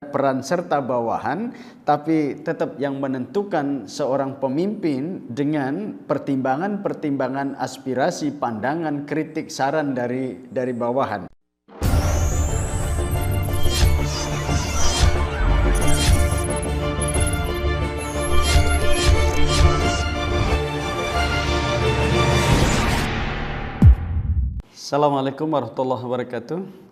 peran serta bawahan, tapi tetap yang menentukan seorang pemimpin dengan pertimbangan-pertimbangan aspirasi, pandangan, kritik, saran dari bawahan. Assalamualaikum warahmatullahi wabarakatuh.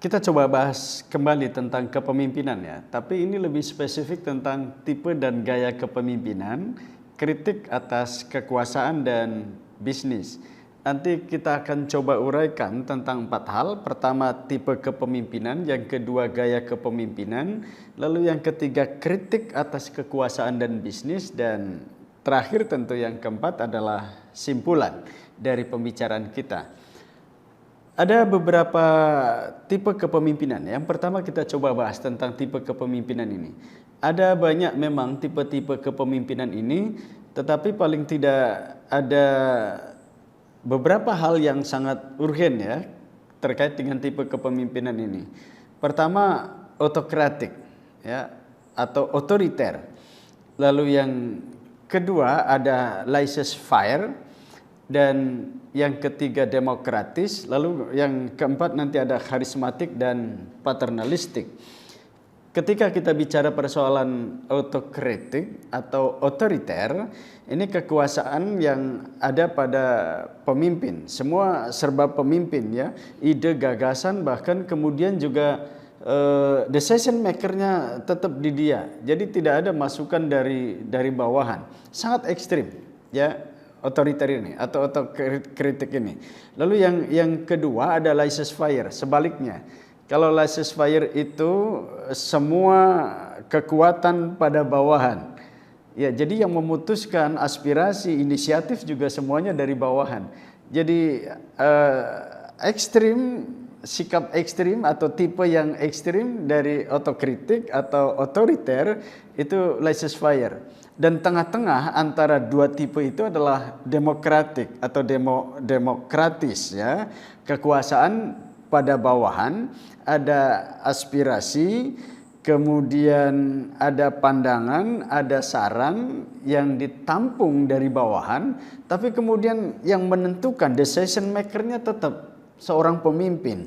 Kita coba bahas kembali tentang kepemimpinan ya, tapi ini lebih spesifik tentang tipe dan gaya kepemimpinan, kritik atas kekuasaan dan bisnis. Nanti kita akan coba uraikan tentang 4 hal. Pertama, tipe kepemimpinan, yang kedua gaya kepemimpinan, lalu yang ketiga kritik atas kekuasaan dan bisnis, dan terakhir tentu yang keempat adalah simpulan dari pembicaraan kita. Ada beberapa tipe kepemimpinan. Yang pertama kita coba bahas tentang tipe kepemimpinan ini. Ada banyak memang tipe-tipe kepemimpinan ini, tetapi paling tidak ada beberapa hal yang sangat urgen ya terkait dengan tipe kepemimpinan ini. Pertama, otokratik ya, atau otoriter. Lalu yang kedua ada laissez-faire, dan yang ketiga demokratis, lalu yang keempat nanti ada karismatik dan paternalistik. Ketika kita bicara persoalan otokritik atau otoriter, ini kekuasaan yang ada pada pemimpin. Semua serba pemimpin ya, ide, gagasan, bahkan kemudian juga decision makernya tetap di dia. Jadi tidak ada masukan dari bawahan. Sangat ekstrim ya, otoriter ini atau otokritik ini. Lalu yang kedua ada laissez-faire, sebaliknya. Kalau laissez-faire itu semua kekuatan pada bawahan. Ya, jadi yang memutuskan aspirasi, inisiatif juga semuanya dari bawahan. Jadi ekstrim, sikap ekstrim atau tipe yang ekstrim dari otokritik atau otoriter itu laissez-faire. Dan tengah-tengah antara dua tipe itu adalah demokratik atau demokratis ya. Kekuasaan pada bawahan, ada aspirasi, kemudian ada pandangan, ada saran yang ditampung dari bawahan, tapi kemudian yang menentukan decision makernya tetap seorang pemimpin.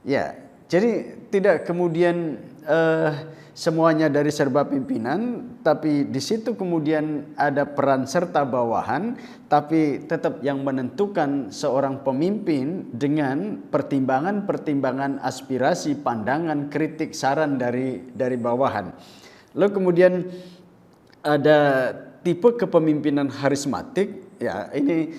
Ya, jadi tidak kemudian semuanya dari serba pimpinan, tapi di situ kemudian ada peran serta bawahan, tapi tetap yang menentukan seorang pemimpin dengan pertimbangan-pertimbangan aspirasi, pandangan, kritik, saran dari bawahan. Lalu kemudian ada tipe kepemimpinan karismatik, ya ini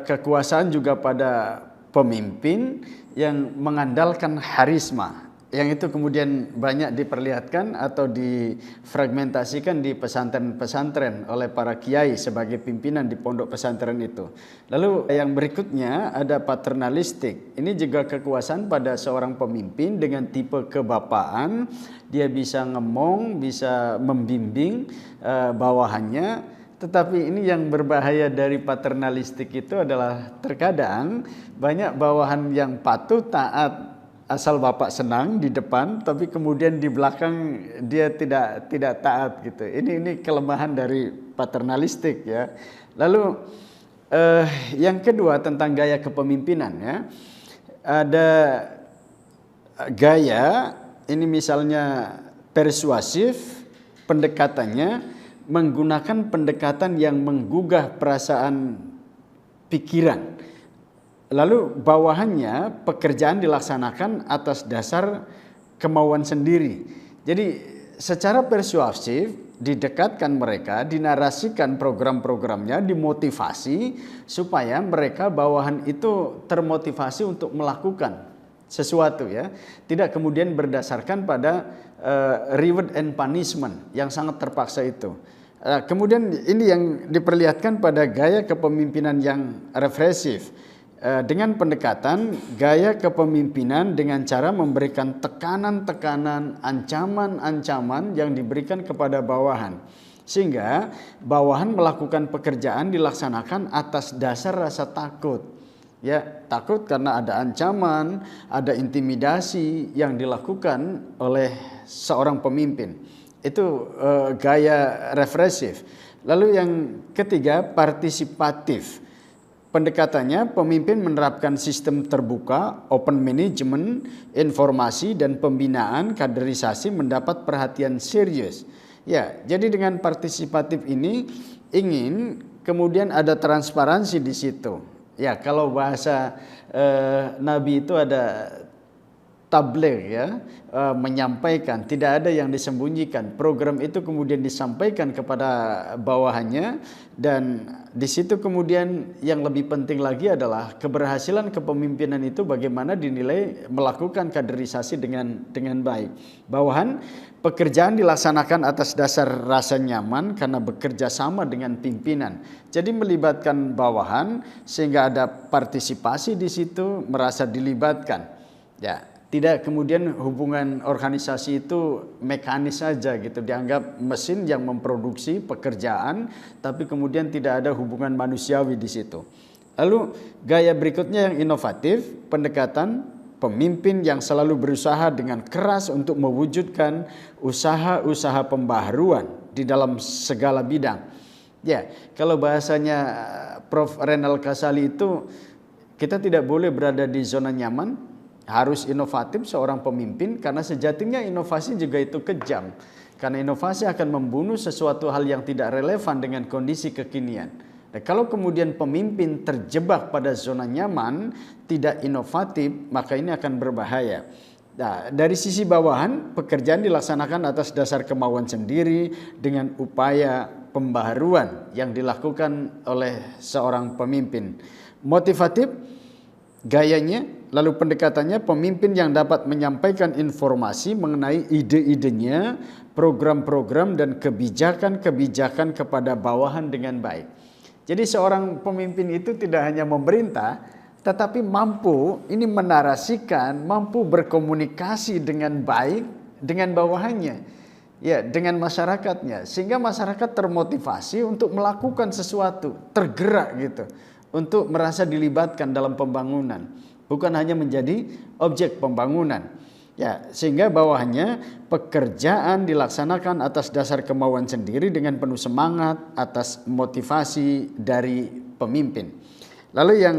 kekuasaan juga pada pemimpin yang mengandalkan harisma. Yang itu kemudian banyak diperlihatkan atau difragmentasikan di pesantren-pesantren oleh para kiai sebagai pimpinan di pondok pesantren itu. Lalu yang berikutnya ada paternalistik. Ini juga kekuasaan pada seorang pemimpin dengan tipe kebapaan. Dia bisa ngemong, bisa membimbing bawahannya. Tetapi ini yang berbahaya dari paternalistik itu adalah terkadang banyak bawahan yang patuh, taat, asal bapak senang di depan, tapi kemudian di belakang dia tidak taat gitu. Ini kelemahan dari paternalistik ya. Lalu yang kedua tentang gaya kepemimpinan ya. Ada gaya ini misalnya persuasif, pendekatannya menggunakan pendekatan yang menggugah perasaan pikiran. Lalu bawahannya pekerjaan dilaksanakan atas dasar kemauan sendiri. Jadi secara persuasif didekatkan mereka, dinarasikan program-programnya, dimotivasi supaya mereka bawahan itu termotivasi untuk melakukan sesuatu ya. Tidak kemudian berdasarkan pada reward and punishment yang sangat terpaksa itu. Kemudian ini yang diperlihatkan pada gaya kepemimpinan yang represif. Dengan pendekatan gaya kepemimpinan dengan cara memberikan tekanan-tekanan, ancaman-ancaman yang diberikan kepada bawahan. Sehingga bawahan melakukan pekerjaan dilaksanakan atas dasar rasa takut. Ya, takut karena ada ancaman, ada intimidasi yang dilakukan oleh seorang pemimpin. Itu gaya represif. Lalu yang ketiga, partisipatif. Pendekatannya, pemimpin menerapkan sistem terbuka, open management, informasi dan pembinaan kaderisasi mendapat perhatian serius. Ya, jadi dengan partisipatif ini ingin kemudian ada transparansi di situ. Ya, kalau bahasa Nabi itu ada tabligh ya, menyampaikan, tidak ada yang disembunyikan. Program itu kemudian disampaikan kepada bawahannya, dan di situ kemudian yang lebih penting lagi adalah keberhasilan kepemimpinan itu bagaimana dinilai melakukan kaderisasi dengan baik. Bawahan, pekerjaan dilaksanakan atas dasar rasa nyaman karena bekerja sama dengan pimpinan. Jadi melibatkan bawahan sehingga ada partisipasi di situ, merasa dilibatkan. Ya, tidak kemudian hubungan organisasi itu mekanis saja gitu, dianggap mesin yang memproduksi pekerjaan, tapi kemudian tidak ada hubungan manusiawi di situ. Lalu gaya berikutnya yang inovatif, pendekatan pemimpin yang selalu berusaha dengan keras untuk mewujudkan usaha-usaha pembaharuan di dalam segala bidang. Ya, kalau bahasanya Prof. Renal Kasali itu, kita tidak boleh berada di zona nyaman, harus inovatif seorang pemimpin, karena sejatinya inovasi juga itu kejam. Karena inovasi akan membunuh sesuatu hal yang tidak relevan dengan kondisi kekinian. Nah, kalau kemudian pemimpin terjebak pada zona nyaman, tidak inovatif, maka ini akan berbahaya. Nah, dari sisi bawahan, pekerjaan dilaksanakan atas dasar kemauan sendiri dengan upaya pembaharuan yang dilakukan oleh seorang pemimpin. Motivatif, gayanya, lalu pendekatannya pemimpin yang dapat menyampaikan informasi mengenai ide-idenya, program-program dan kebijakan-kebijakan kepada bawahan dengan baik. Jadi seorang pemimpin itu tidak hanya memerintah, tetapi mampu ini menarasikan, mampu berkomunikasi dengan baik dengan bawahannya, ya, dengan masyarakatnya, sehingga masyarakat termotivasi untuk melakukan sesuatu, tergerak gitu, untuk merasa dilibatkan dalam pembangunan, bukan hanya menjadi objek pembangunan. Ya, sehingga bawahannya pekerjaan dilaksanakan atas dasar kemauan sendiri dengan penuh semangat atas motivasi dari pemimpin. Lalu yang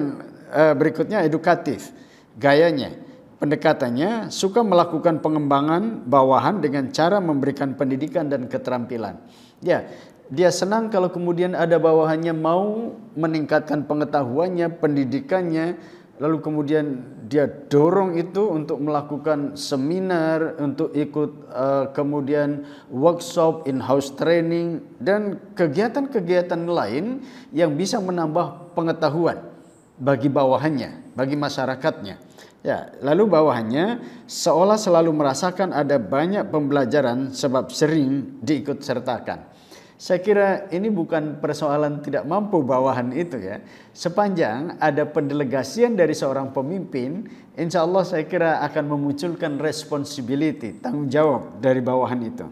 berikutnya edukatif. Gayanya, pendekatannya suka melakukan pengembangan bawahan dengan cara memberikan pendidikan dan keterampilan. Ya, dia senang kalau kemudian ada bawahannya mau meningkatkan pengetahuannya, pendidikannya, lalu kemudian dia dorong itu untuk melakukan seminar, untuk ikut kemudian workshop, in-house training, dan kegiatan-kegiatan lain yang bisa menambah pengetahuan bagi bawahannya, bagi masyarakatnya. Ya, lalu bawahannya seolah selalu merasakan ada banyak pembelajaran sebab sering diikut sertakan. Saya kira ini bukan persoalan tidak mampu bawahan itu ya. Sepanjang ada pendelegasian dari seorang pemimpin, insya Allah saya kira akan memunculkan responsibility, tanggung jawab dari bawahan itu.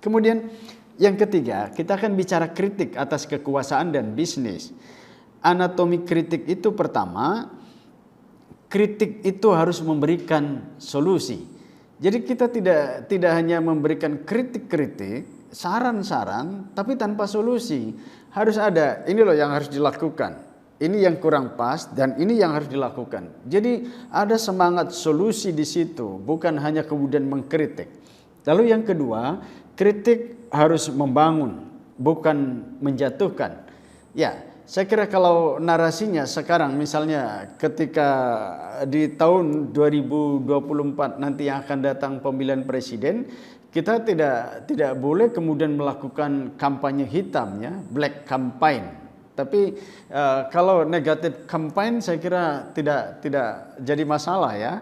Kemudian yang ketiga, kita akan bicara kritik atas kekuasaan dan bisnis. Anatomi kritik itu pertama, kritik itu harus memberikan solusi. Jadi kita tidak hanya memberikan kritik-kritik, saran-saran, tapi tanpa solusi. Harus ada, ini loh yang harus dilakukan, ini yang kurang pas, dan ini yang harus dilakukan. Jadi ada semangat solusi di situ, bukan hanya kemudian mengkritik. Lalu yang kedua, kritik harus membangun, bukan menjatuhkan. Ya, saya kira kalau narasinya sekarang misalnya ketika di tahun 2024 nanti yang akan datang pemilihan presiden, kita tidak boleh kemudian melakukan kampanye hitam ya, black campaign. Tapi kalau negatif campaign saya kira tidak jadi masalah ya.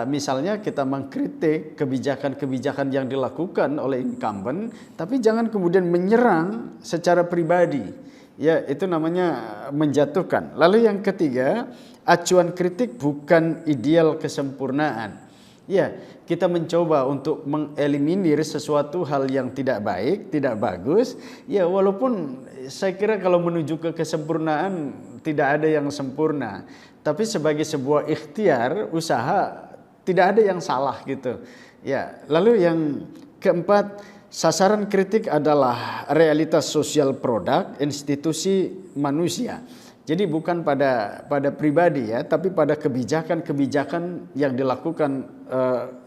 Misalnya kita mengkritik kebijakan-kebijakan yang dilakukan oleh incumbent, tapi jangan kemudian menyerang secara pribadi. Ya, itu namanya menjatuhkan. Lalu yang ketiga, acuan kritik bukan ideal kesempurnaan. Ya, kita mencoba untuk mengeliminir sesuatu hal yang tidak baik, tidak bagus. Ya, walaupun saya kira kalau menuju ke kesempurnaan tidak ada yang sempurna. tapi sebagai sebuah ikhtiar usaha, tidak ada yang salah gitu. Ya, lalu yang keempat, sasaran kritik adalah realitas sosial produk institusi manusia. Jadi bukan pada pribadi ya, tapi pada kebijakan-kebijakan yang dilakukan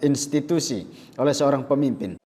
institusi oleh seorang pemimpin.